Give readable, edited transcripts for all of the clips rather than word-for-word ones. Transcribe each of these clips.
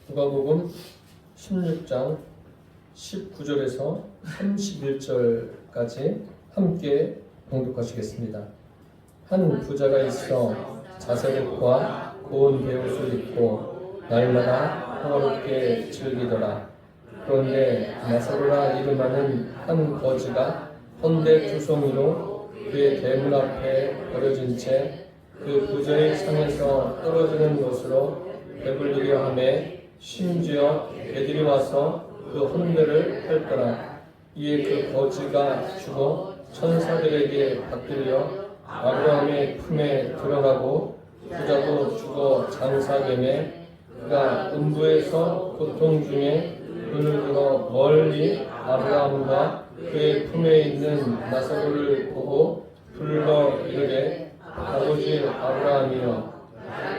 누가복음 16장 19절에서 31절까지 함께 봉독하시겠습니다. 한 부자가 있어 자색옷과 고운 베옷을 입고 날마다 평화롭게 즐기더라. 그런데 나사로라 이름하는 한 거지가 헌데 투성이로 그의 대문 앞에 버려진 채 그 부자의 상에서 떨어지는 것으로 배불리려 하매 심지어 개들이 와서 그 헌데를 핥더라. 이에 그 거지가 죽어 천사들에게 받들려 아브라함의 품에 들어가고 부자도 죽어 장사되매 그가 음부에서 고통 중에 눈을 들어 멀리 아브라함과 그의 품에 있는 나사로를 보고 불러 이르되 아버지 아브라함이여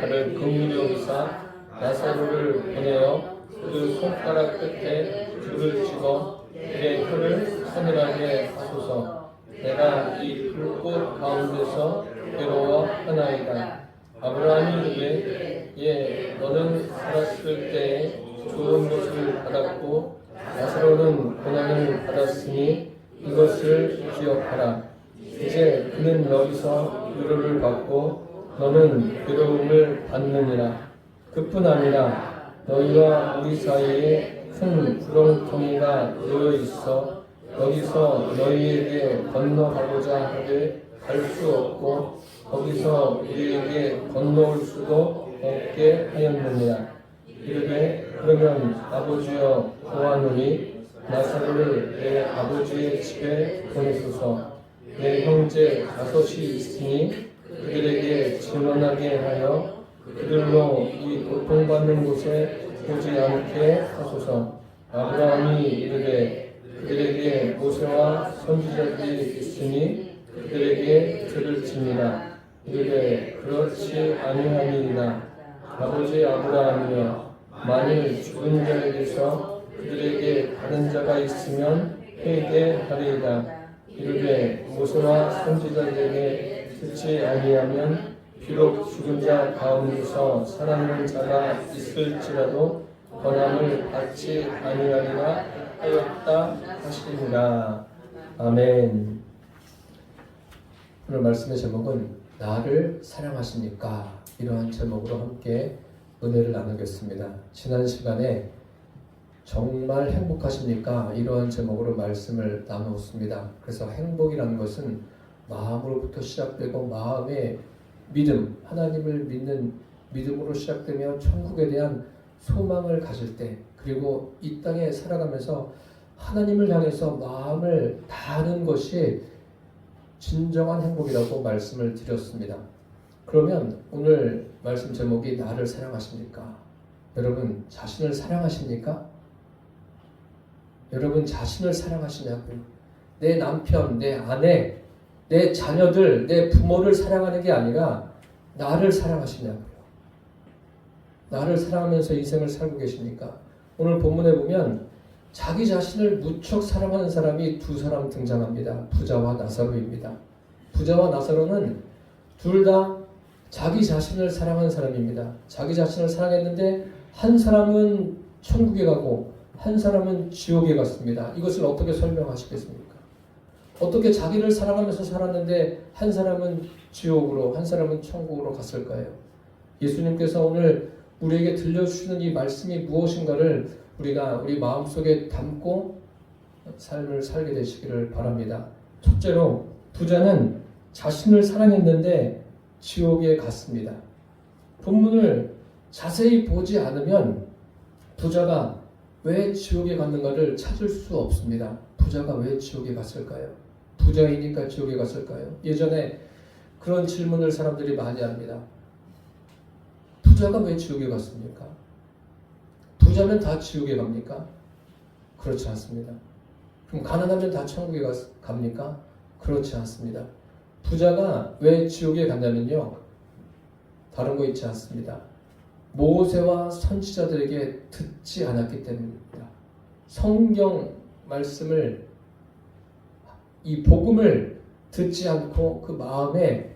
나를 긍휼히 여기사 나사로를 보내어 그 손가락 끝에 불을 찍어 내 혀를 서늘하게 하소서. 내가 이 불꽃 가운데서 괴로워하나이다. 아브라함이 이르되 너는 살았을 때에 좋은 것을 받았고 나사로는 고난을 받았으니 이것을 기억하라. 이제 그는 여기서 위로를 받고 너는 괴로움을 받느니라. 그뿐 아니라 너희와 우리 사이에 큰 구렁텅이가 놓여 있어 여기서 너희에게 건너가고자 하되 갈 수 없고 거기서 우리에게 건너올 수도 없게 하였느니라. 이르되 그러면 아버지여 구하노니 나사로를 내 아버지의 집에 보내소서. 내 형제 5이 있으니 그들에게 증언하게 하여 그들로 이 고통받는 곳에 오지 않게 하소서. 아브라함이 이르되 그들에게 모세와 선지자들이 있으니 그들에게 들을지니라. 이르되 그렇지 아니하니이다. 아버지 아브라함이여 만일 죽은 자에게서 그들에게 다른 자가 있으면 회개하리이다. 이르되 모세와 선지자들에게 듣지 아니하면 비록 죽은 자 가운데서 살아있는 자가 있을지라도 권함을 받지 아니하리라 하였다 하시니라. 아멘. 오늘 말씀의 제목은 나를 사랑하십니까? 이러한 제목으로 함께 은혜를 나누겠습니다. 지난 시간에 정말 행복하십니까? 이러한 제목으로 말씀을 나누었습니다. 그래서 행복이라는 것은 마음으로부터 시작되고 마음의 믿음, 하나님을 믿는 믿음으로 시작되며 천국에 대한 소망을 가질 때, 그리고 이 땅에 살아가면서 하나님을 향해서 마음을 다하는 것이 진정한 행복이라고 말씀을 드렸습니다. 그러면 오늘 말씀 제목이 나를 사랑하십니까? 여러분 자신을 사랑하십니까? 여러분 자신을 사랑하시냐고요? 내 남편, 내 아내, 내 자녀들, 내 부모를 사랑하는 게 아니라 나를 사랑하시냐고요? 나를 사랑하면서 인생을 살고 계십니까? 오늘 본문에 보면 자기 자신을 무척 사랑하는 사람이 두 사람 등장합니다. 부자와 나사로입니다. 부자와 나사로는 둘 다 자기 자신을 사랑하는 사람입니다. 자기 자신을 사랑했는데 한 사람은 천국에 가고 한 사람은 지옥에 갔습니다. 이것을 어떻게 설명하시겠습니까? 어떻게 자기를 사랑하면서 살았는데 한 사람은 지옥으로, 한 사람은 천국으로 갔을까요? 예수님께서 오늘 우리에게 들려주시는 이 말씀이 무엇인가를 우리가 우리 마음속에 담고 삶을 살게 되시기를 바랍니다. 첫째로 부자는 자신을 사랑했는데 지옥에 갔습니다. 본문을 자세히 보지 않으면 부자가 왜 지옥에 갔는가를 찾을 수 없습니다. 부자가 왜 지옥에 갔을까요? 부자이니까 지옥에 갔을까요? 예전에 그런 질문을 사람들이 많이 합니다. 부자가 왜 지옥에 갔습니까? 부자면 다 지옥에 갑니까? 그렇지 않습니다. 그럼 가난하면 다 천국에 갑니까? 그렇지 않습니다. 부자가 왜 지옥에 갔냐면요, 다른 거 있지 않습니다. 모세와 선지자들에게 듣지 않았기 때문입니다. 성경 말씀을, 이 복음을 듣지 않고 그 마음에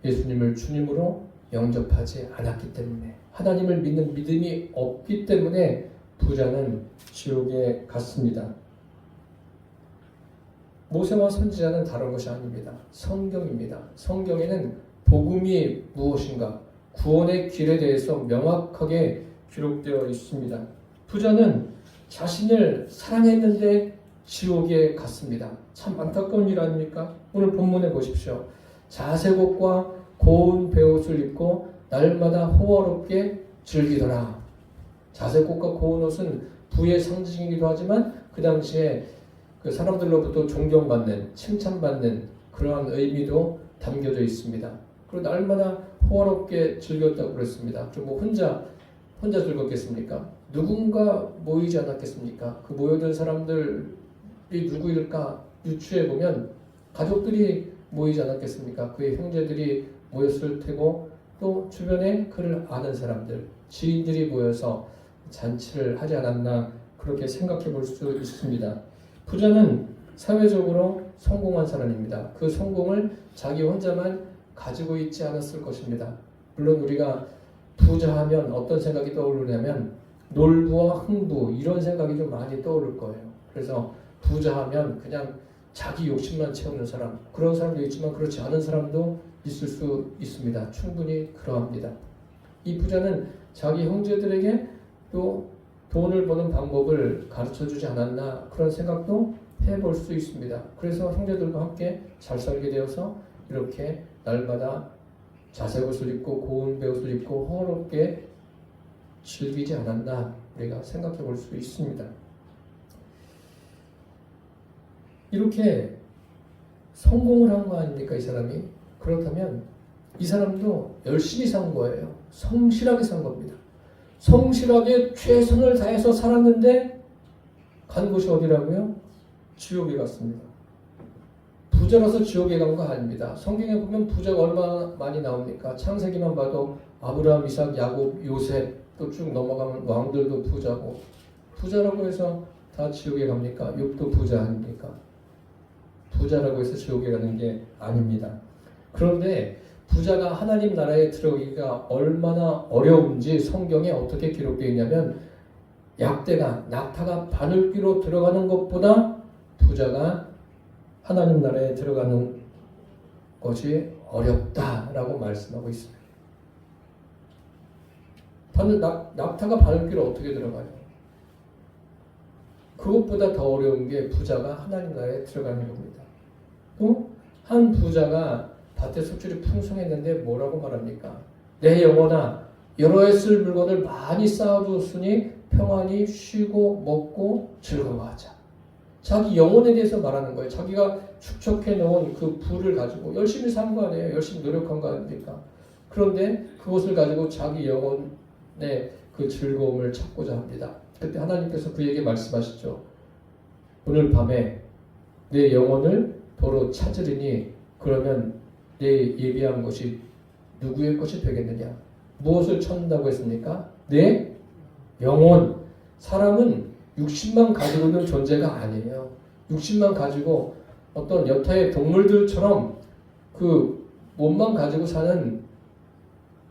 예수님을 주님으로 영접하지 않았기 때문에 하나님을 믿는 믿음이 없기 때문에 부자는 지옥에 갔습니다. 모세와 선지자는 다른 것이 아닙니다. 성경입니다. 성경에는 복음이 무엇인가, 구원의 길에 대해서 명확하게 기록되어 있습니다. 부자는 자신을 사랑했는데 지옥에 갔습니다. 참 안타까운 일 아닙니까? 오늘 본문에 보십시오. 자색옷과 고운 베옷을 입고 날마다 호화롭게 즐기더라. 자색옷과 고운 옷은 부의 상징이기도 하지만 그 당시에 그 사람들로부터 존경받는, 칭찬받는 그러한 의미도 담겨져 있습니다. 그리고 날마다 호화롭게 즐겼다고 그랬습니다. 좀 뭐 혼자 즐겁겠습니까? 누군가 모이지 않았겠습니까? 그 모여든 사람들이 누구일까 유추해 보면 가족들이 모이지 않았겠습니까? 그의 형제들이 모였을 테고 또 주변에 그를 아는 사람들, 지인들이 모여서 잔치를 하지 않았나 그렇게 생각해 볼 수 있습니다. 부자는 사회적으로 성공한 사람입니다. 그 성공을 자기 혼자만 가지고 있지 않았을 것입니다. 물론 우리가 부자하면 어떤 생각이 떠오르냐면 놀부와 흥부 이런 생각이 좀 많이 떠오를 거예요. 그래서 부자하면 그냥 자기 욕심만 채우는 사람, 그런 사람도 있지만 그렇지 않은 사람도 있을 수 있습니다. 충분히 그러합니다. 이 부자는 자기 형제들에게 또 돈을 버는 방법을 가르쳐주지 않았나 그런 생각도 해볼 수 있습니다. 그래서 형제들과 함께 잘 살게 되어서 이렇게 날마다 자색옷을 입고 고운 베옷을 입고 호화롭게 즐기지 않았나 우리가 생각해 볼 수 있습니다. 이렇게 성공을 한 거 아닙니까 이 사람이? 그렇다면 이 사람도 열심히 산 거예요. 성실하게 산 겁니다. 성실하게 최선을 다해서 살았는데 간 곳이 어디라고요? 지옥에 갔습니다. 부자라서 지옥에 간 거 아닙니다. 성경에 보면 부자가 얼마나 많이 나옵니까? 창세기만 봐도 아브라함, 이삭, 야곱, 요셉 또 쭉 넘어가면 왕들도 부자고, 부자라고 해서 다 지옥에 갑니까? 욥도 부자 아닙니까? 부자라고 해서 지옥에 가는 게 아닙니다. 그런데 부자가 하나님 나라에 들어가기가 얼마나 어려운지 성경에 어떻게 기록되어 있냐면 낙타가 바늘귀로 들어가는 것보다 부자가 하나님 나라에 들어가는 것이 어렵다라고 말씀하고 있습니다. 낙타가 바늘귀로 어떻게 들어가요? 그것보다 더 어려운 게 부자가 하나님 나라에 들어가는 겁니다. 또 한 부자가 밭에 소출이 풍성했는데 뭐라고 말합니까? 내 영혼아, 여러 해 쓸 물건을 많이 쌓아두었으니 평안히 쉬고 먹고 즐거워하자. 자기 영혼에 대해서 말하는 거예요. 자기가 축적해 놓은 그 부를 가지고 열심히 산 거 아니에요? 열심히 노력한 거 아닙니까? 그런데 그것을 가지고 자기 영혼의 그 즐거움을 찾고자 합니다. 그때 하나님께서 그에게 말씀하시죠. 오늘 밤에 내 영혼을 도로 찾으리니 그러면 내 예비한 것이 누구의 것이 되겠느냐? 무엇을 찾는다고 했습니까? 내 영혼. 사람은 육신만 가지고 있는 존재가 아니에요. 육신만 가지고 어떤 여타의 동물들처럼 그 몸만 가지고 사는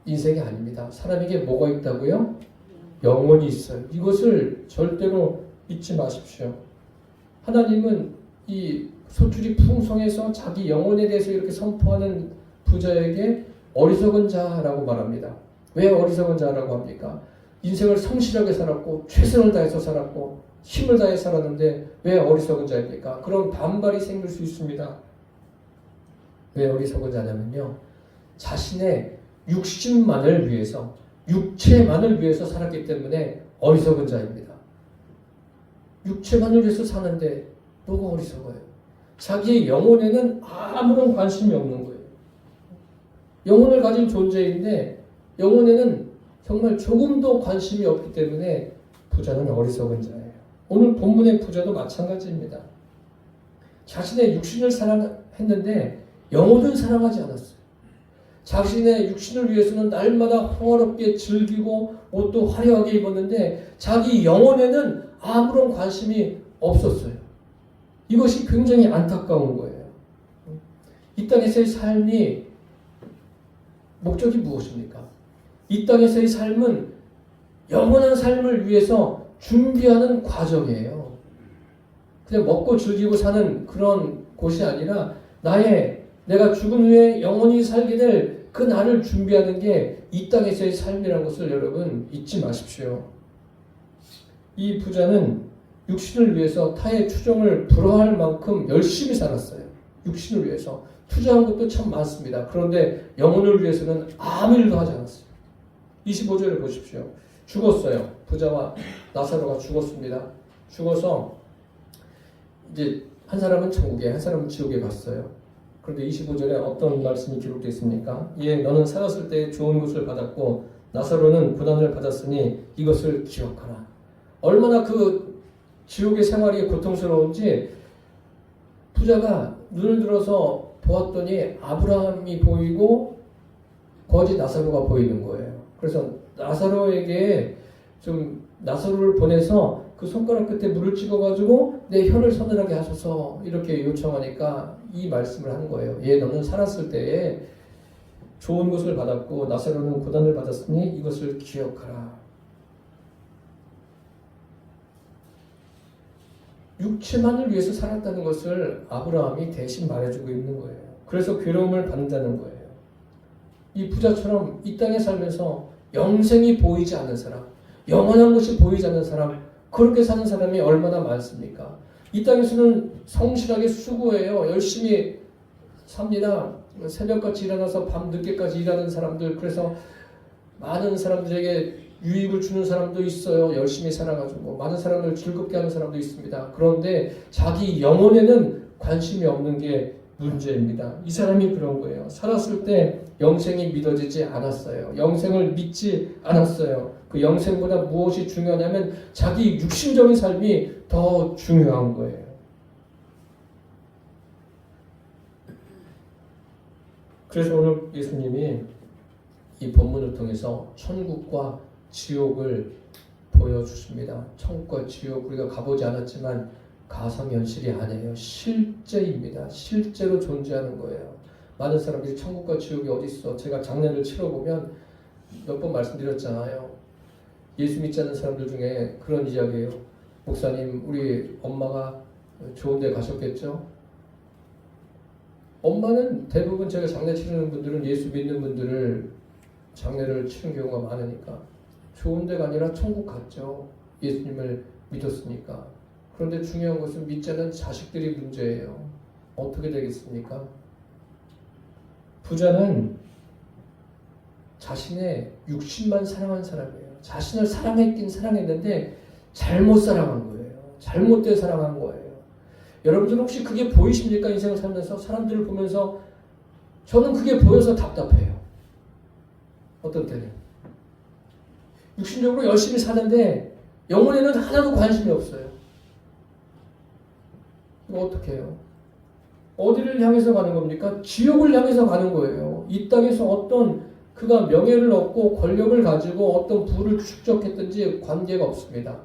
인생이 아닙니다. 사람에게 뭐가 있다고요? 영혼이 있어요. 이것을 절대로 잊지 마십시오. 하나님은 이 소출이 풍성해서 자기 영혼에 대해서 이렇게 선포하는 부자에게 어리석은 자라고 말합니다. 왜 어리석은 자라고 합니까? 인생을 성실하게 살았고 최선을 다해서 살았고 힘을 다해 살았는데 왜 어리석은 자입니까? 그런 반발이 생길 수 있습니다. 왜 어리석은 자냐면요, 자신의 육신만을 위해서, 육체만을 위해서 살았기 때문에 어리석은 자입니다. 육체만을 위해서 사는데 뭐가 어리석어요? 자기의 영혼에는 아무런 관심이 없는 거예요. 영혼을 가진 존재인데 영혼에는 정말 조금도 관심이 없기 때문에 부자는 어리석은 자예요. 오늘 본문의 부자도 마찬가지입니다. 자신의 육신을 사랑했는데 영혼을 사랑하지 않았어요. 자신의 육신을 위해서는 날마다 호화롭게 즐기고 옷도 화려하게 입었는데 자기 영혼에는 아무런 관심이 없었어요. 이것이 굉장히 안타까운 거예요. 이 땅에서의 삶이 목적이 무엇입니까? 이 땅에서의 삶은 영원한 삶을 위해서 준비하는 과정이에요. 그냥 먹고 즐기고 사는 그런 곳이 아니라 내가 죽은 후에 영원히 살게 될 그 날을 준비하는 게 이 땅에서의 삶이라는 것을 여러분 잊지 마십시오. 이 부자는 육신을 위해서 타의 추종을 불허할 만큼 열심히 살았어요. 육신을 위해서 투자한 것도 참 많습니다. 그런데 영혼을 위해서는 아무 일도 하지 않았어요. 25절을 보십시오. 죽었어요. 부자와 나사로가 죽었습니다. 죽어서 이제 한 사람은 천국에, 한 사람은 지옥에 갔어요. 그런데 25절에 어떤 말씀이 기록되어 있습니까? 너는 살았을 때 좋은 것을 받았고 나사로는 고난을 받았으니 이것을 기억하라. 얼마나 그 지옥의 생활이 고통스러운지 부자가 눈을 들어서 보았더니 아브라함이 보이고 거지 나사로가 보이는 거예요. 그래서 나사로에게 나사로를 보내서 그 손가락 끝에 물을 찍어가지고 내 혀를 서늘하게 하소서 이렇게 요청하니까 이 말씀을 한 거예요. 너는 살았을 때에 좋은 것을 받았고 나사로는 고난을 받았으니 이것을 기억하라. 육체만을 위해서 살았다는 것을 아브라함이 대신 말해주고 있는 거예요. 그래서 괴로움을 받는다는 거예요. 이 부자처럼 이 땅에 살면서 영생이 보이지 않는 사람, 영원한 것이 보이지 않는 사람, 그렇게 사는 사람이 얼마나 많습니까? 이 땅에서는 성실하게 수고해요. 열심히 삽니다. 새벽같이 일어나서 밤 늦게까지 일하는 사람들, 그래서 많은 사람들에게 유익을 주는 사람도 있어요. 열심히 살아가지고 많은 사람을 즐겁게 하는 사람도 있습니다. 그런데 자기 영혼에는 관심이 없는 게 문제입니다. 이 사람이 그런 거예요. 살았을 때 영생이 믿어지지 않았어요. 영생을 믿지 않았어요. 그 영생보다 무엇이 중요하냐면 자기 육신적인 삶이 더 중요한 거예요. 그래서 오늘 예수님이 이 본문을 통해서 천국과 지옥을 보여주십니다. 천국과 지옥 우리가 가보지 않았지만 가상현실이 아니에요. 실제입니다. 실제로 존재하는 거예요. 많은 사람들이 천국과 지옥이 어디 있어? 제가 장례를 치러보면 몇 번 말씀드렸잖아요. 예수 믿지 않는 사람들 중에 그런 이야기예요. 목사님, 우리 엄마가 좋은 데 가셨겠죠? 엄마는 대부분 제가 장례 치르는 분들은 예수 믿는 분들을 장례를 치른 경우가 많으니까 좋은 데가 아니라 천국 갔죠. 예수님을 믿었으니까. 그런데 중요한 것은 믿지 않는 자식들이 문제예요. 어떻게 되겠습니까? 부자는 자신의 육신만 사랑한 사람이에요. 자신을 사랑했긴 사랑했는데 잘못 사랑한 거예요. 잘못된 사랑한 거예요. 여러분들 혹시 그게 보이십니까? 인생을 살면서 사람들을 보면서 저는 그게 보여서 답답해요. 어떤 때는 육신적으로 열심히 사는데 영혼에는 하나도 관심이 없어요. 이거 어떻게 해요? 어디를 향해서 가는 겁니까? 지옥을 향해서 가는 거예요. 이 땅에서 그가 명예를 얻고 권력을 가지고 어떤 부를 축적했든지 관계가 없습니다.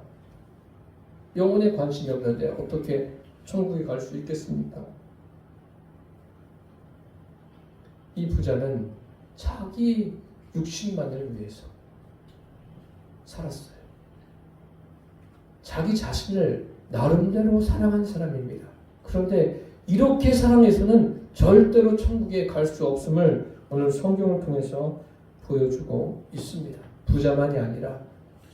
영혼에 관심이 없는데 어떻게 천국에 갈 수 있겠습니까? 이 부자는 자기 육신만을 위해서 살았어요. 자기 자신을 나름대로 사랑한 사람입니다. 그런데 이렇게 사랑해서는 절대로 천국에 갈 수 없음을 오늘 성경을 통해서 보여주고 있습니다. 부자만이 아니라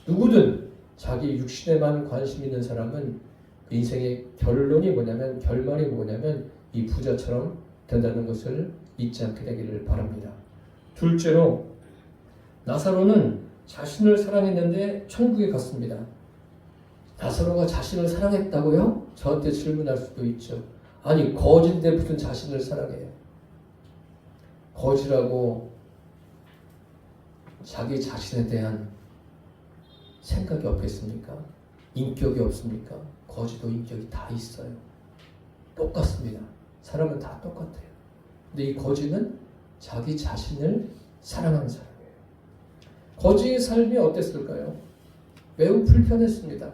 누구든 자기 육신에만 관심 있는 사람은 인생의 결말이 뭐냐면 이 부자처럼 된다는 것을 잊지 않게 되기를 바랍니다. 둘째로 나사로는 자신을 사랑했는데 천국에 갔습니다. 나사로가 자신을 사랑했다고요? 저한테 질문할 수도 있죠. 아니 거지인데 무슨 자신을 사랑해요? 거지라고 자기 자신에 대한 생각이 없겠습니까? 인격이 없습니까? 거지도 인격이 다 있어요. 똑같습니다. 사람은 다 똑같아요. 근데 이 거지는 자기 자신을 사랑하는 사람이에요. 거지의 삶이 어땠을까요? 매우 불편했습니다.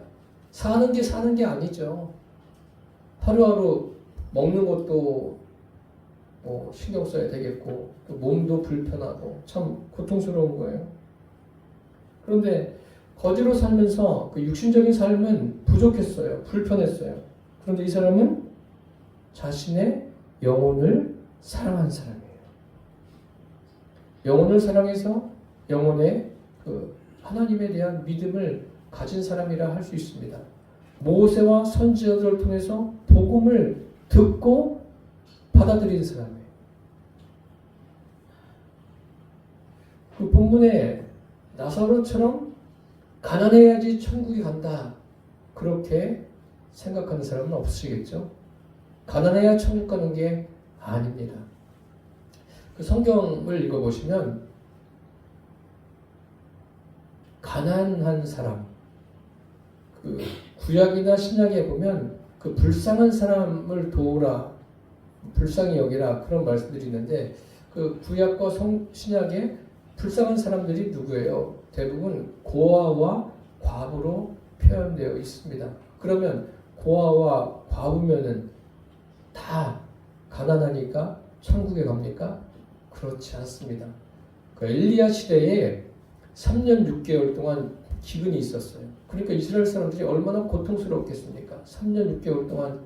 사는 게 아니죠. 하루하루 먹는 것도 신경 써야 되겠고 또 몸도 불편하고 참 고통스러운 거예요. 그런데 거지로 살면서 그 육신적인 삶은 부족했어요. 불편했어요. 그런데 이 사람은 자신의 영혼을 사랑한 사람이에요. 영혼을 사랑해서 영혼의 그 하나님에 대한 믿음을 가진 사람이라 할 수 있습니다. 모세와 선지자들을 통해서 복음을 듣고 받아들이는 사람이에요. 그 본문에 나사로처럼 가난해야지 천국이 간다 그렇게 생각하는 사람은 없으시겠죠? 가난해야 천국 가는 게 아닙니다. 그 성경을 읽어보시면 가난한 사람, 그 구약이나 신약에 보면 그 불쌍한 사람을 도우라, 불쌍히 여기라 그런 말씀들이 있는데 그 구약과 신약에 불쌍한 사람들이 누구예요? 대부분 고아와 과부로 표현되어 있습니다. 그러면 고아와 과부면은 다 가난하니까 천국에 갑니까? 그렇지 않습니다. 그 엘리야 시대에 3년 6개월 동안 기근이 있었어요. 그러니까 이스라엘 사람들이 얼마나 고통스럽겠습니까? 3년 6개월 동안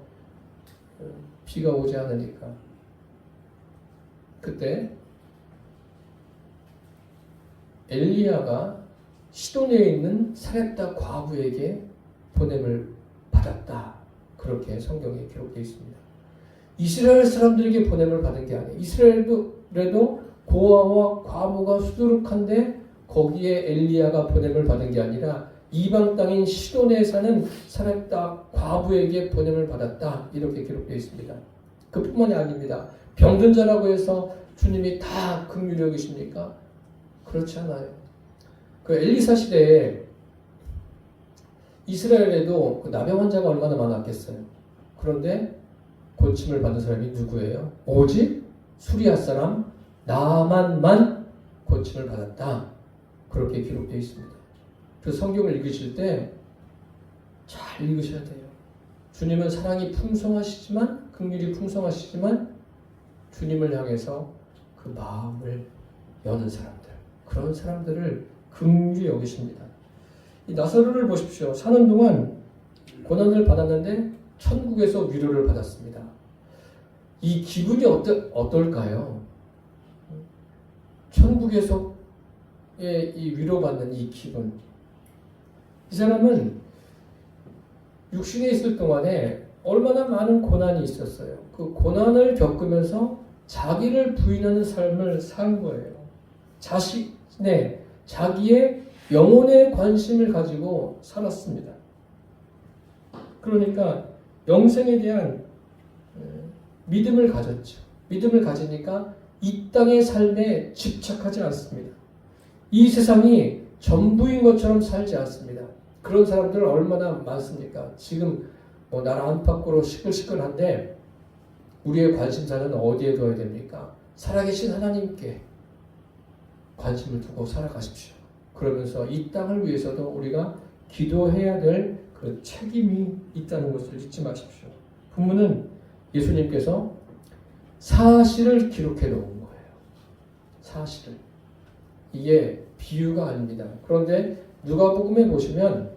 비가 오지 않으니까. 그때 엘리야가 시돈에 있는 사렙다 과부에게 보냄을 받았다. 그렇게 성경에 기록되어 있습니다. 이스라엘 사람들에게 보냄을 받은 게 아니에요. 이스라엘도 고아와 과부가 수두룩한데 거기에 엘리야가 보냄을 받은 게 아니라 이방 땅인 시돈에 사는 사렙다 과부에게 보냄을 받았다. 이렇게 기록되어 있습니다. 그뿐만이 아닙니다. 병든 자라고 해서 주님이 다 긍휼히 여기십니까? 그렇지 않아요. 그 엘리사 시대에 이스라엘에도 그 나병 환자가 얼마나 많았겠어요. 그런데 고침을 받은 사람이 누구예요? 오직 수리아 사람 나만만 고침을 받았다. 그렇게 기록되어 있습니다. 그래서 성경을 읽으실 때 잘 읽으셔야 돼요. 주님은 사랑이 풍성하시지만 긍휼이 풍성하시지만 주님을 향해서 그 마음을 여는 사람들, 그런 사람들을 긍휼히 여기십니다. 이 나사로를 보십시오. 사는 동안 고난을 받았는데 천국에서 위로를 받았습니다. 이 기분이 어떨까요? 천국에서 이 위로받는 이 기분. 이 사람은 육신에 있을 동안에 얼마나 많은 고난이 있었어요. 그 고난을 겪으면서 자기를 부인하는 삶을 산 거예요. 자기의 영혼에 관심을 가지고 살았습니다. 그러니까 영생에 대한 믿음을 가졌죠. 믿음을 가지니까 이 땅의 삶에 집착하지 않습니다. 이 세상이 전부인 것처럼 살지 않습니다. 그런 사람들 얼마나 많습니까? 지금 나라 안팎으로 시끌시끌한데 우리의 관심사는 어디에 둬야 됩니까? 살아계신 하나님께 관심을 두고 살아가십시오. 그러면서 이 땅을 위해서도 우리가 기도해야 될 그 책임이 있다는 것을 잊지 마십시오. 본문은 예수님께서 사실을 기록해 놓은 거예요. 사실을. 이게 비유가 아닙니다. 그런데 누가복음에 보시면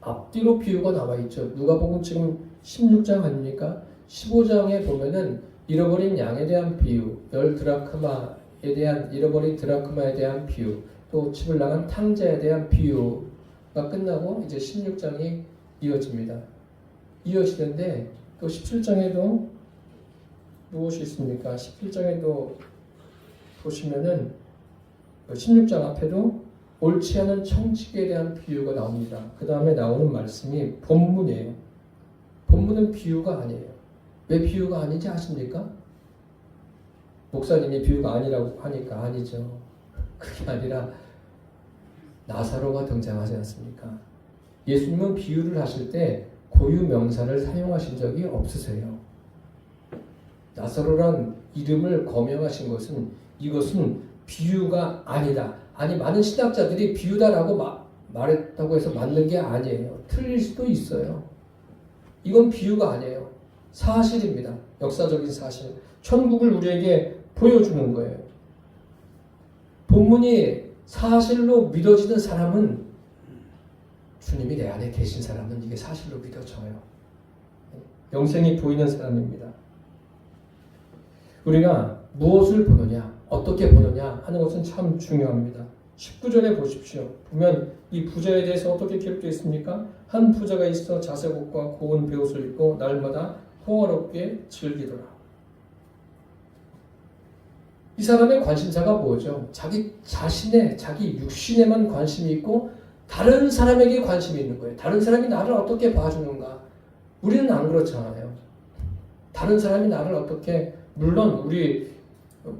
앞뒤로 비유가 나와 있죠. 누가복음 지금 16장 아닙니까? 15장에 보면은 잃어버린 양에 대한 비유, 10드라크마에 대한 잃어버린 드라크마에 대한 비유, 또 집을 나간 탕자에 대한 비유가 끝나고 이제 16장이 이어집니다. 이어지는데 또 17장에도 무엇이 있습니까? 17장에도 보시면은 16장 앞에도 옳지 않은 청지기에 대한 비유가 나옵니다. 그 다음에 나오는 말씀이 본문이에요. 본문은 비유가 아니에요. 왜 비유가 아닌지 아십니까? 목사님이 비유가 아니라고 하니까 아니죠. 그게 아니라 나사로가 등장하지 않습니까? 예수님은 비유를 하실 때 고유 명사를 사용하신 적이 없으세요. 나사로란 이름을 거명하신 것은 이것은 비유가 아니다. 아니 많은 신학자들이 비유다라고 말했다고 해서 맞는 게 아니에요. 틀릴 수도 있어요. 이건 비유가 아니에요. 사실입니다. 역사적인 사실. 천국을 우리에게 보여주는 거예요. 본문이 사실로 믿어지는 사람은 주님이 내 안에 계신 사람은 이게 사실로 믿어져요. 영생이 보이는 사람입니다. 우리가 무엇을 보느냐, 어떻게 보느냐 하는 것은 참 중요합니다. 19절에 보십시오. 보면 이 부자에 대해서 어떻게 기록되어 있습니까? 한 부자가 있어 자색옷과 고운 베옷을 입고 날마다 호화롭게 즐기더라. 이 사람의 관심사가 뭐죠? 자기 자신의, 자기 육신에만 관심이 있고 다른 사람에게 관심이 있는 거예요. 다른 사람이 나를 어떻게 봐주는가? 우리는 안 그렇잖아요. 다른 사람이 나를 어떻게, 물론 우리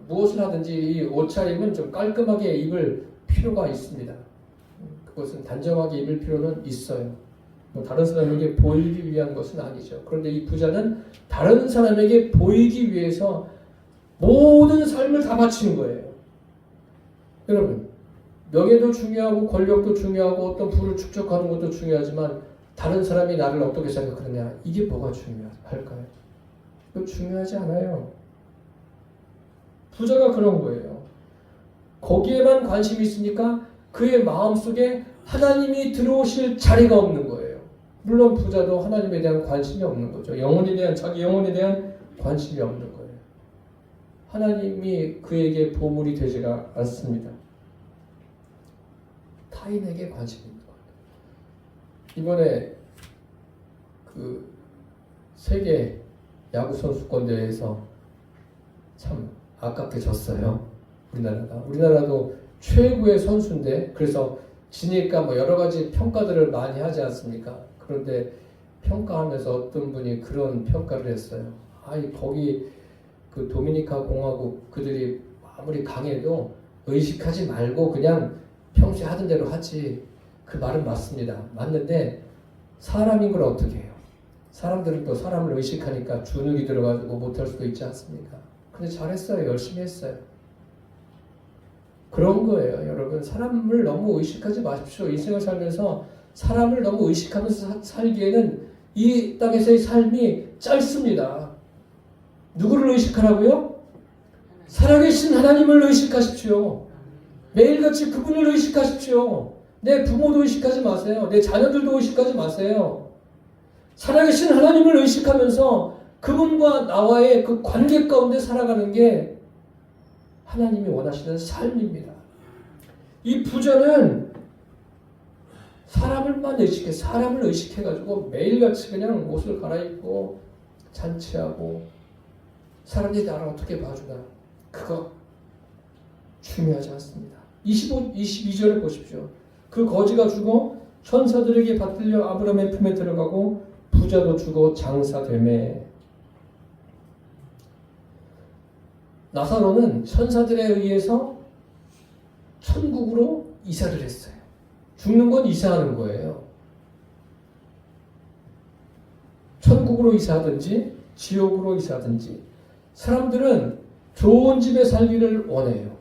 무엇을 하든지 이 옷차림은 좀 깔끔하게 입을 필요가 있습니다. 그것은 단정하게 입을 필요는 있어요. 뭐 다른 사람에게 보이기 위한 것은 아니죠. 그런데 이 부자는 다른 사람에게 보이기 위해서 모든 삶을 다 바치는 거예요. 여러분, 명예도 중요하고 권력도 중요하고 어떤 부를 축적하는 것도 중요하지만 다른 사람이 나를 어떻게 생각하느냐, 이게 뭐가 중요할까요? 이거 중요하지 않아요. 부자가 그런 거예요. 거기에만 관심이 있으니까 그의 마음속에 하나님이 들어오실 자리가 없는 거예요. 물론 부자도 하나님에 대한 관심이 없는 거죠. 영혼에 대한, 자기 영혼에 대한 관심이 없는 거예요. 하나님이 그에게 보물이 되지가 않습니다. 타인에게 관심이 있는 거예요. 이번에 그 세계 야구 선수권 대회에서 참 아깝게 졌어요. 우리나라도 최고의 선수인데, 그래서 지니까 뭐 여러 가지 평가들을 많이 하지 않습니까? 그런데 평가하면서 어떤 분이 그런 평가를 했어요. 아이, 거기 그 도미니카 공화국 그들이 아무리 강해도 의식하지 말고 그냥 평소에 하던 대로 하지. 그 말은 맞습니다. 맞는데 사람인 걸 어떻게 해요? 사람들은 또 사람을 의식하니까 주눅이 들어가지고 못할 수도 있지 않습니까? 근데 잘했어요. 열심히 했어요. 그런 거예요. 여러분, 사람을 너무 의식하지 마십시오. 인생을 살면서 사람을 너무 의식하면서 살기에는 이 땅에서의 삶이 짧습니다. 누구를 의식하라고요? 살아계신 하나님을 의식하십시오. 매일같이 그분을 의식하십시오. 내 부모도 의식하지 마세요. 내 자녀들도 의식하지 마세요. 살아계신 하나님을 의식하면서 그분과 나와의 그 관계 가운데 살아가는 게 하나님이 원하시는 삶입니다. 이 부자는 사람을 의식해가지고 매일같이 그냥 옷을 갈아입고 잔치하고 사람들이 나를 어떻게 봐주나, 그거 중요하지 않습니다. 22절을 보십시오. 그 거지가 죽어 천사들에게 받들려 아브라함의 품에 들어가고 부자도 죽어 장사되매. 나사로는 천사들에 의해서 천국으로 이사를 했어요. 죽는 건 이사하는 거예요. 천국으로 이사하든지 지옥으로 이사하든지 사람들은 좋은 집에 살기를 원해요.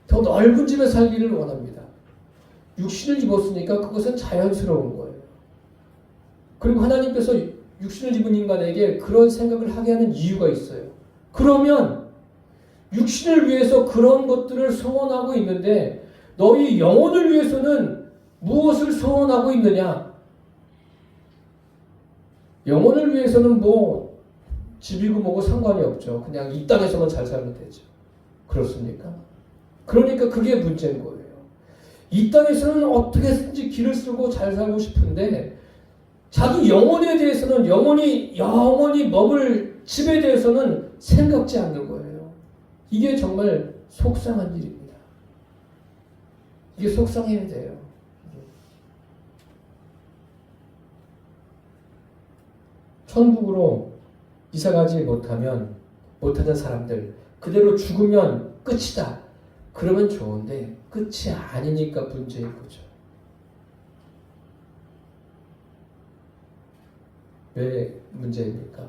더 넓은 집에 살기를 원합니다. 육신을 입었으니까 그것은 자연스러운 거예요. 그리고 하나님께서 육신을 입은 인간에게 그런 생각을 하게 하는 이유가 있어요. 그러면 육신을 위해서 그런 것들을 소원하고 있는데 너희 영혼을 위해서는 무엇을 소원하고 있느냐? 영혼을 위해서는 뭐 집이고 뭐고 상관이 없죠. 그냥 이 땅에서만 잘 살면 되죠. 그렇습니까? 그러니까 그게 문제인 거예요. 이 땅에서는 어떻게든지 길을 쓰고 잘 살고 싶은데 자기 영혼에 대해서는 영원히 머물 집에 대해서는 생각지 않는 거예요. 이게 정말 속상한 일입니다. 이게 속상해야 돼요. 천국으로 이사가지 못하는 사람들, 그대로 죽으면 끝이다. 그러면 좋은데 끝이 아니니까 문제인 거죠. 왜 문제입니까?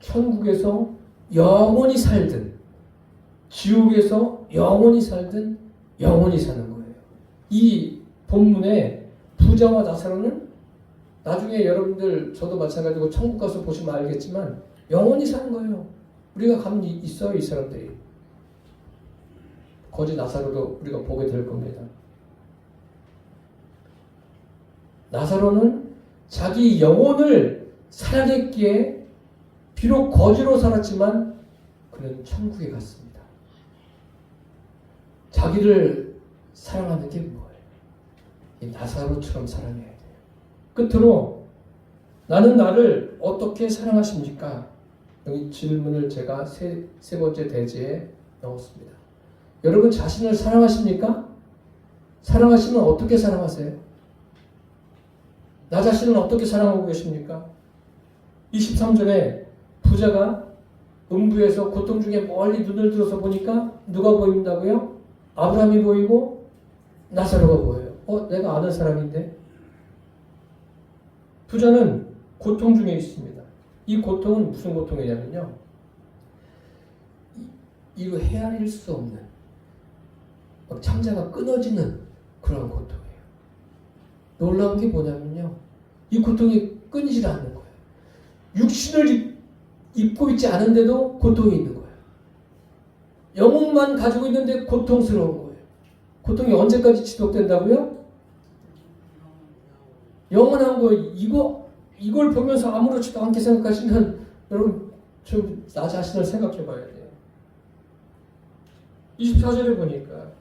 천국에서 영원히 살든 지옥에서 영원히 살든 영원히 사는 거예요. 이 본문에 부자와 나사로는 나중에 여러분들, 저도 마찬가지고 천국 가서 보시면 알겠지만 영원히 사는 거예요. 우리가 가면 있어요, 이 사람들이. 거지 나사로도 우리가 보게 될 겁니다. 나사로는 자기 영혼을 사랑했기에 비록 거지로 살았지만 그는 천국에 갔습니다. 자기를 사랑하는 게 뭐예요? 이 나사로처럼 사랑해야 돼요. 끝으로 나는 나를 어떻게 사랑하십니까? 여기 질문을 제가 세 번째 대지에 넣었습니다. 여러분 자신을 사랑하십니까? 사랑하시면 어떻게 사랑하세요? 나 자신을 어떻게 사랑하고 계십니까? 23절에 부자가 음부에서 고통 중에 멀리 눈을 들어서 보니까 누가 보인다고요? 아브라함이 보이고 나사로가 보여요. 내가 아는 사람인데? 부자는 고통 중에 있습니다. 이 고통은 무슨 고통이냐면요. 이거 헤아릴 수 없는 창자가 끊어지는 그런 고통이에요. 놀라운 게 뭐냐면요. 이 고통이 끊이질 않는 거예요. 육신을 입고 있지 않은데도 고통이 있는 거예요. 영혼만 가지고 있는데 고통스러운 거예요. 고통이 언제까지 지속된다고요? 영원한 거예요. 이걸 보면서 아무렇지도 않게 생각하시면 여러분 좀 나 자신을 생각해 봐야 돼요. 24절에 보니까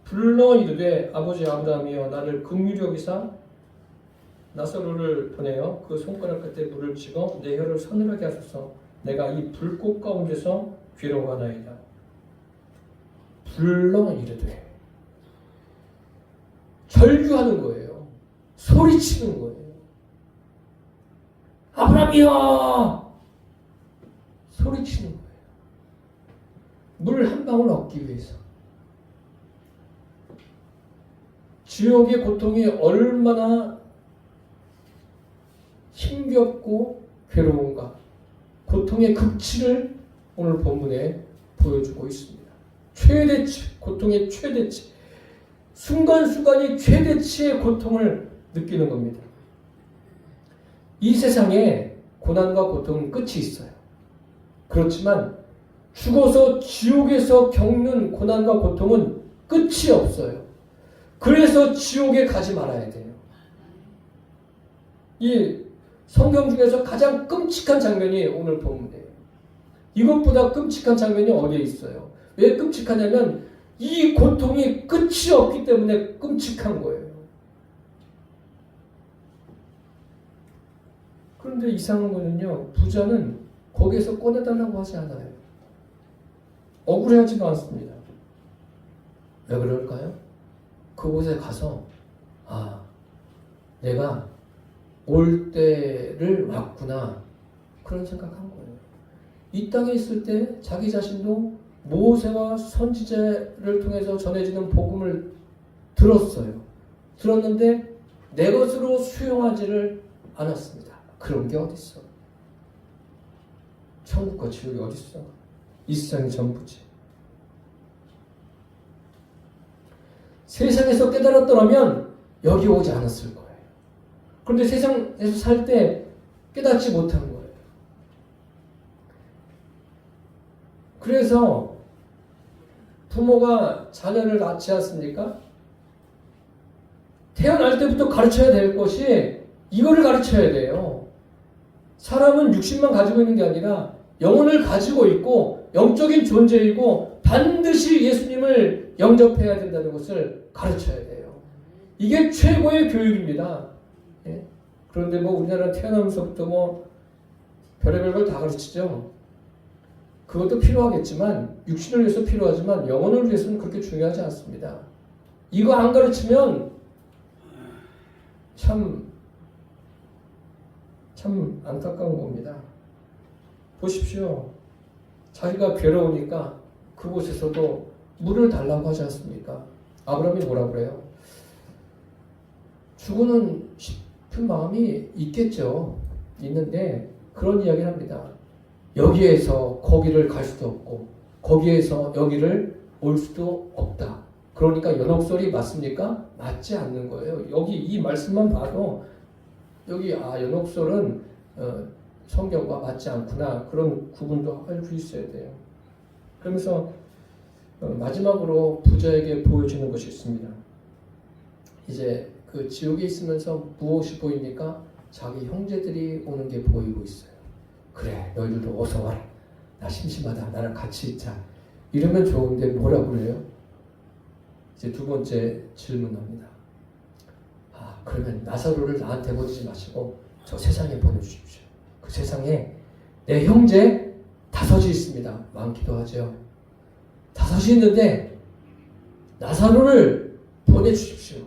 불러 이르되 아버지 아브라함이여 나를 긍휼히 여기사 나사로를 보내어 그 손가락 끝에 물을 찍어 내 혀를 서늘하게 하소서 내가 이 불꽃 가운데서 괴로워하나이다. 불러 이르되 절규하는 거예요. 소리치는 거예요. 아브라함이여 소리치는 거예요. 물 한 방울 얻기 위해서. 지옥의 고통이 얼마나 힘겹고 괴로운가. 고통의 극치를 오늘 본문에 보여주고 있습니다. 최대치, 고통의 최대치. 순간순간이 최대치의 고통을 느끼는 겁니다. 이 세상에 고난과 고통은 끝이 있어요. 그렇지만 죽어서 지옥에서 겪는 고난과 고통은 끝이 없어요. 그래서 지옥에 가지 말아야 돼요. 이 성경 중에서 가장 끔찍한 장면이 오늘 본문이에요. 이것보다 끔찍한 장면이 어디에 있어요? 왜 끔찍하냐면 이 고통이 끝이 없기 때문에 끔찍한 거예요. 그런데 이상한 거는요. 부자는 거기에서 꺼내달라고 하지 않아요. 억울해하지도 않습니다. 왜 그럴까요? 그곳에 가서 내가 올 때를 왔구나 그런 생각한 거예요. 이 땅에 있을 때 자기 자신도 모세와 선지자를 통해서 전해지는 복음을 들었어요. 들었는데 내 것으로 수용하지를 않았습니다. 그런 게 어딨어? 천국과 지옥이 어딨어? 이 세상이 전부지. 세상에서 깨달았더라면 여기 오지 않았을 거예요. 그런데 세상에서 살 때 깨닫지 못한 거예요. 그래서 부모가 자녀를 낳지 않습니까? 태어날 때부터 가르쳐야 될 것이 이거를 가르쳐야 돼요. 사람은 육신만 가지고 있는 게 아니라 영혼을 가지고 있고 영적인 존재이고 반드시 예수님을 영접해야 된다는 것을 가르쳐야 돼요. 이게 최고의 교육입니다. 예? 그런데 우리나라 태어나면서부터 별의별 걸 다 가르치죠. 그것도 필요하겠지만 육신을 위해서 필요하지만 영혼을 위해서는 그렇게 중요하지 않습니다. 이거 안 가르치면 참 안타까운 겁니다. 보십시오. 자기가 괴로우니까 그곳에서도 물을 달라고 하지 않습니까? 아브라함이 뭐라고 그래요? 주고는 싶은 마음이 있겠죠. 있는데 그런 이야기를 합니다. 여기에서 거기를 갈 수도 없고 거기에서 여기를 올 수도 없다. 그러니까 연옥설이 맞습니까? 맞지 않는 거예요. 여기 이 말씀만 봐도 여기 연옥설은 성경과 맞지 않구나. 그런 구분도 알고 있어야 돼요. 그러면서 마지막으로 부자에게 보여주는 것이 있습니다. 이제 그 지옥에 있으면서 무엇이 보입니까? 자기 형제들이 오는 게 보이고 있어요. 그래, 너희들도 어서 와라. 나 심심하다. 나랑 같이 있자. 이러면 좋은데 뭐라고 그래요? 이제 두 번째 질문합니다. 그러면 나사로를 나한테 보내지 마시고 저 세상에 보내주십시오. 그 세상에 내 형제 5이 있습니다. 많기도 하죠. 5이 있는데 나사로를 보내주십시오.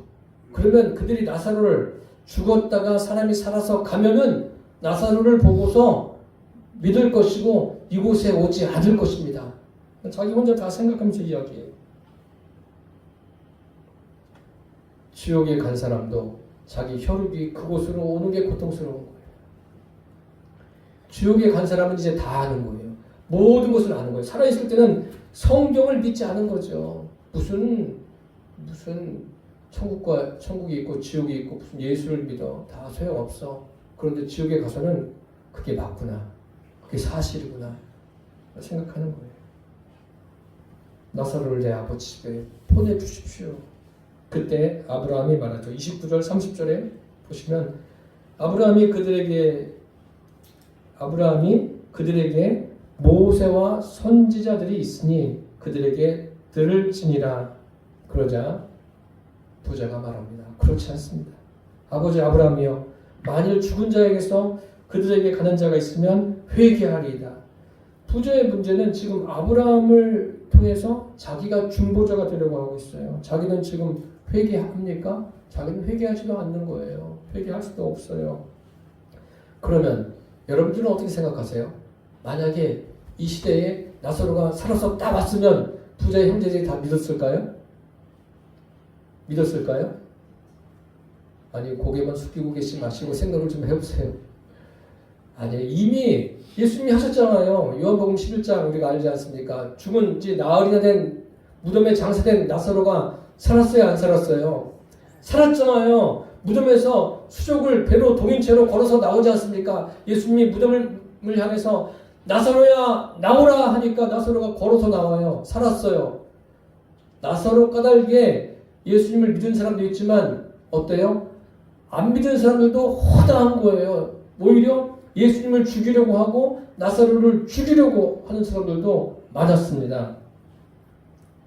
그러면 그들이 나사로를 죽었다가 사람이 살아서 가면은 나사로를 보고서 믿을 것이고 이곳에 오지 않을 것입니다. 자기 혼자 다 생각하면서 이야기해요. 지옥에 간 사람도 자기 혈육이 그곳으로 오는 게 고통스러운 거예요. 지옥에 간 사람은 이제 다 아는 거예요. 모든 것을 아는 거예요. 살아있을 때는 성경을 믿지 않은 거죠. 무슨 천국이 있고 지옥이 있고 무슨 예수를 믿어. 다 소용없어. 그런데 지옥에 가서는 그게 맞구나. 그게 사실이구나. 생각하는 거예요. 나사로를 내 아버지 집에 보내주십시오. 그때 아브라함이 말하죠. 29절 30절에 보시면 아브라함이 그들에게 모세와 선지자들이 있으니 그들에게 들을지니라. 그러자 부자가 말합니다. 그렇지 않습니다. 아버지 아브라함이여, 만일 죽은 자에게서 그들에게 가는 자가 있으면 회개하리이다. 부자의 문제는 지금 아브라함을 통해서 자기가 중보자가 되려고 하고 있어요. 자기는 지금 회개합니까? 자기는 회개하지도 않는 거예요. 회개할 수도 없어요. 그러면 여러분들은 어떻게 생각하세요? 만약에 이 시대에 나사로가 살아서 딱 왔으면 부자의 형제들이 다 믿었을까요? 믿었을까요? 아니, 고개만 숙이고 계시 마시고 생각을 좀 해보세요. 아니, 이미 예수님이 하셨잖아요. 요한복음 11장 우리가 알지 않습니까? 죽은 지 나흘이나 된 무덤에 장사된 나사로가 살았어요, 안 살았어요? 살았잖아요. 무덤에서 수족을 배로 동인채로 걸어서 나오지 않습니까? 예수님이 무덤을 향해서 나사로야 나오라 하니까 나사로가 걸어서 나와요. 살았어요. 나사로 까닭에 예수님을 믿은 사람도 있지만 어때요? 안 믿은 사람들도 허다한 거예요. 오히려 예수님을 죽이려고 하고 나사로를 죽이려고 하는 사람들도 많았습니다.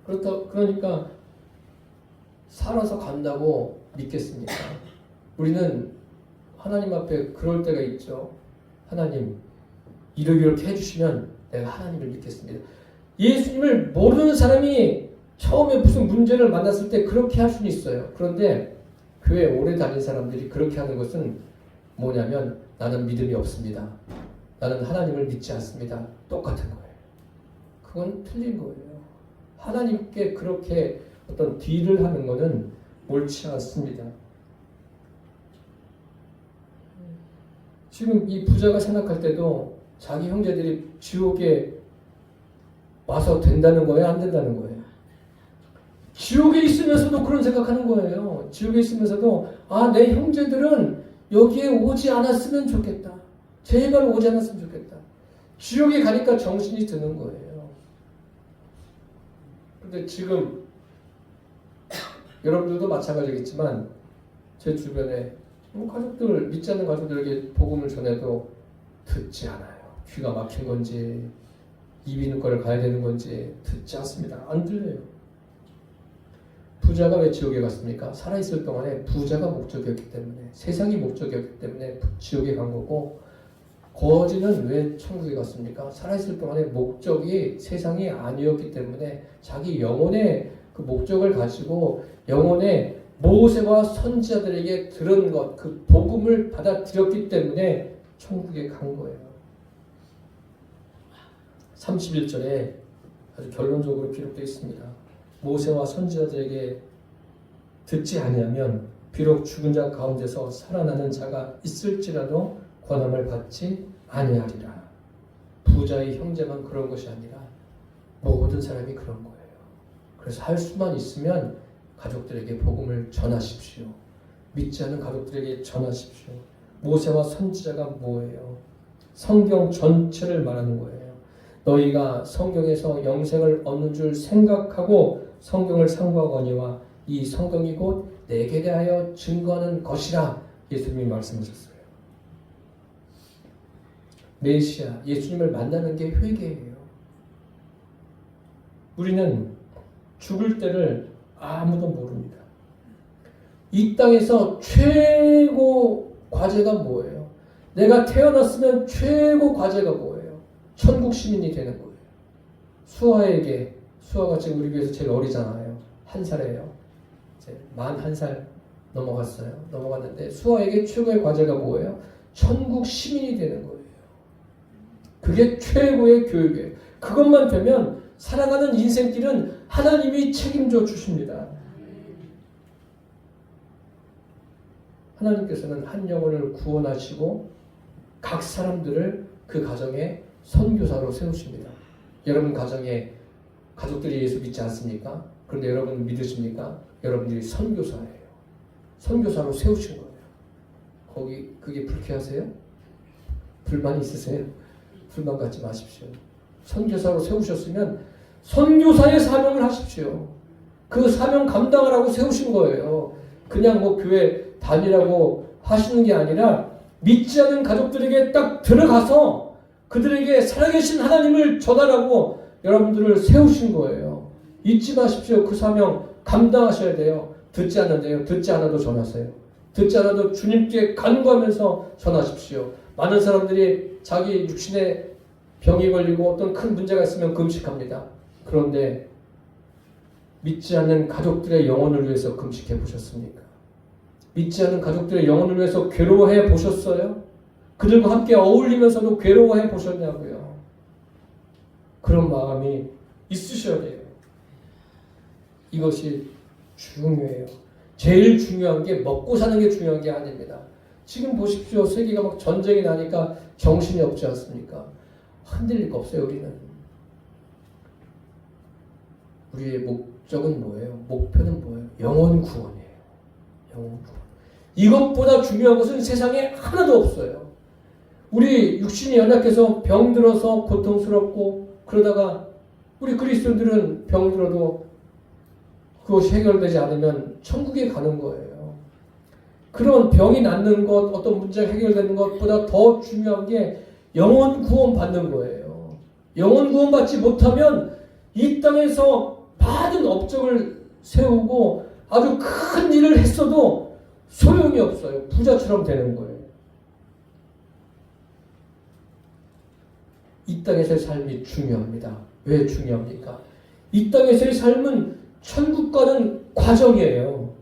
그러니까 살아서 간다고 믿겠습니까? 우리는 하나님 앞에 그럴 때가 있죠. 하나님, 이렇게 해주시면 내가 하나님을 믿겠습니다. 예수님을 모르는 사람이 처음에 무슨 문제를 만났을 때 그렇게 할 수는 있어요. 그런데 교회 오래 다닌 사람들이 그렇게 하는 것은 뭐냐면 나는 믿음이 없습니다. 나는 하나님을 믿지 않습니다. 똑같은 거예요. 그건 틀린 거예요. 하나님께 그렇게 어떤 딜을 하는 것은 옳지 않습니다. 지금 이 부자가 생각할 때도 자기 형제들이 지옥에 와서 된다는 거예요? 안 된다는 거예요? 지옥에 있으면서도 그런 생각하는 거예요. 지옥에 있으면서도 내 형제들은 여기에 오지 않았으면 좋겠다. 제발 오지 않았으면 좋겠다. 지옥에 가니까 정신이 드는 거예요. 근데 지금 여러분들도 마찬가지겠지만 제 주변에 가족들, 믿지 않는 가족들에게 복음을 전해도 듣지 않아요. 귀가 막힌 건지 이비인후과를 가야 되는 건지 듣지 않습니다. 안 들려요. 부자가 왜 지옥에 갔습니까? 살아있을 동안에 부자가 목적이었기 때문에, 세상이 목적이었기 때문에 지옥에 간 거고, 거지는 왜 천국에 갔습니까? 살아있을 동안에 목적이 세상이 아니었기 때문에 자기 영혼의 그 목적을 가지고 영혼의 모세와 선지자들에게 들은 것, 그 복음을 받아들였기 때문에 천국에 간 거예요. 31절에 아주 결론적으로 기록되어 있습니다. 모세와 선지자들에게 듣지 아니하면 비록 죽은 자 가운데서 살아나는 자가 있을지라도 권함을 받지 아니하리라. 부자의 형제만 그런 것이 아니라 모든 사람이 그런 거예요. 그래서 할 수만 있으면 가족들에게 복음을 전하십시오. 믿지 않는 가족들에게 전하십시오. 모세와 선지자가 뭐예요? 성경 전체를 말하는 거예요. 너희가 성경에서 영생을 얻는 줄 생각하고 성경을 상고하거니와 이 성경이 곧 내게 대하여 증거하는 것이라 예수님이 말씀하셨어요. 메시아 예수님을 만나는 게 회개예요. 우리는 죽을 때를 아무도 모릅니다. 이 땅에서 최고 과제가 뭐예요? 내가 태어났으면 최고 과제가 뭐예요? 천국 시민이 되는 거예요. 수아가 지금 우리 교회에서 제일 어리잖아요. 1살이에요. 이제 만 1살 넘어갔는데 수아에게 최고의 과제가 뭐예요? 천국 시민이 되는 거예요. 그게 최고의 교육이에요. 그것만 되면 살아가는 인생길은 하나님이 책임져 주십니다. 하나님께서는 한 영혼을 구원하시고 각 사람들을 그 가정에 선교사로 세우십니다. 여러분 가정에 가족들이 예수 믿지 않습니까? 그런데 여러분 믿으십니까? 여러분들이 선교사예요. 선교사로 세우신 거예요. 그게 불쾌하세요? 불만 있으세요? 불만 갖지 마십시오. 선교사로 세우셨으면 선교사의 사명을 하십시오. 그 사명 감당하라고 세우신 거예요. 그냥 교회 다니라고 하시는 게 아니라 믿지 않는 가족들에게 딱 들어가서 그들에게 살아계신 하나님을 전하라고 여러분들을 세우신 거예요. 잊지 마십시오. 그 사명 감당하셔야 돼요. 듣지 않는데요. 듣지 않아도 전하세요. 듣지 않아도 주님께 간구하면서 전하십시오. 많은 사람들이 자기 육신에 병이 걸리고 어떤 큰 문제가 있으면 금식합니다. 그런데 믿지 않는 가족들의 영혼을 위해서 금식해 보셨습니까? 믿지 않는 가족들의 영혼을 위해서 괴로워해 보셨어요? 그들과 함께 어울리면서도 괴로워해 보셨냐고요? 그런 마음이 있으셔야 돼요. 이것이 중요해요. 제일 중요한 게 먹고 사는 게 중요한 게 아닙니다. 지금 보십시오. 세계가 막 전쟁이 나니까 정신이 없지 않습니까? 흔들릴 거 없어요. 우리의 목적은 뭐예요? 목표는 뭐예요? 영혼 구원이에요. 영혼 구원. 이것보다 중요한 것은 세상에 하나도 없어요. 우리 육신이 연약해서 병들어서 고통스럽고 그러다가 우리 그리스도인들은 병들어도 그것이 해결되지 않으면 천국에 가는 거예요. 그런 병이 낫는 것, 어떤 문제가 해결되는 것보다 더 중요한 게 영혼 구원 받는 거예요. 영혼 구원 받지 못하면 이 땅에서 많은 업적을 세우고 아주 큰 일을 했어도 소용이 없어요. 부자처럼 되는 거예요. 이 땅에서의 삶이 중요합니다. 왜 중요합니까? 이 땅에서의 삶은 천국 가는 과정이에요.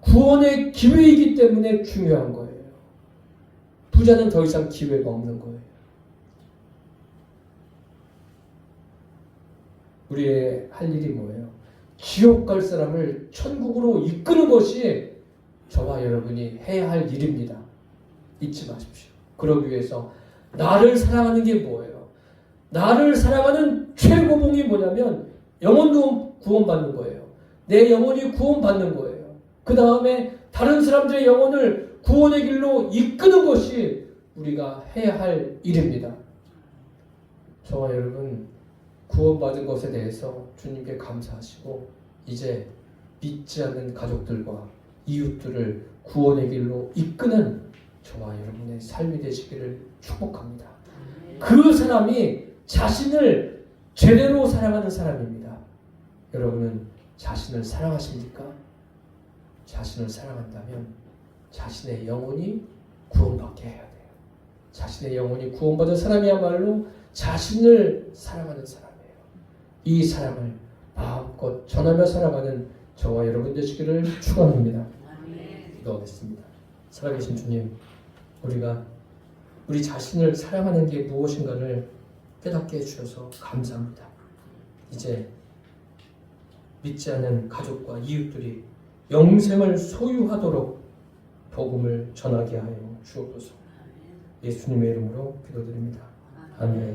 구원의 기회이기 때문에 중요한 거예요. 부자는 더 이상 기회가 없는 거예요. 우리의 할 일이 뭐예요? 지옥 갈 사람을 천국으로 이끄는 것이 저와 여러분이 해야 할 일입니다. 잊지 마십시오. 그러기 위해서 나를 사랑하는 게 뭐예요? 나를 사랑하는 최고봉이 뭐냐면 영혼도 구원받는 거예요. 내 영혼이 구원받는 거예요. 그 다음에 다른 사람들의 영혼을 구원의 길로 이끄는 것이 우리가 해야 할 일입니다. 저와 여러분 구원받은 것에 대해서 주님께 감사하시고 이제 믿지 않는 가족들과 이웃들을 구원의 길로 이끄는 저와 여러분의 삶이 되시기를 축복합니다. 그 사람이 자신을 제대로 사랑하는 사람입니다. 여러분은 자신을 사랑하십니까? 자신을 사랑한다면 자신의 영혼이 구원받게 해야 돼요. 자신의 영혼이 구원받은 사람이야말로 자신을 사랑하는 사람이에요. 이 사랑을 마음껏 전하며 살아가는 저와 여러분 되시기를 축원합니다. 기도하겠습니다. 살아계신 주님, 우리가 우리 자신을 사랑하는 게 무엇인가를 깨닫게 해주셔서 감사합니다. 이제 믿지 않는 가족과 이웃들이 영생을 소유하도록 복음을 전하게 하여 주옵소서. 예수님의 이름으로 기도드립니다. 아멘.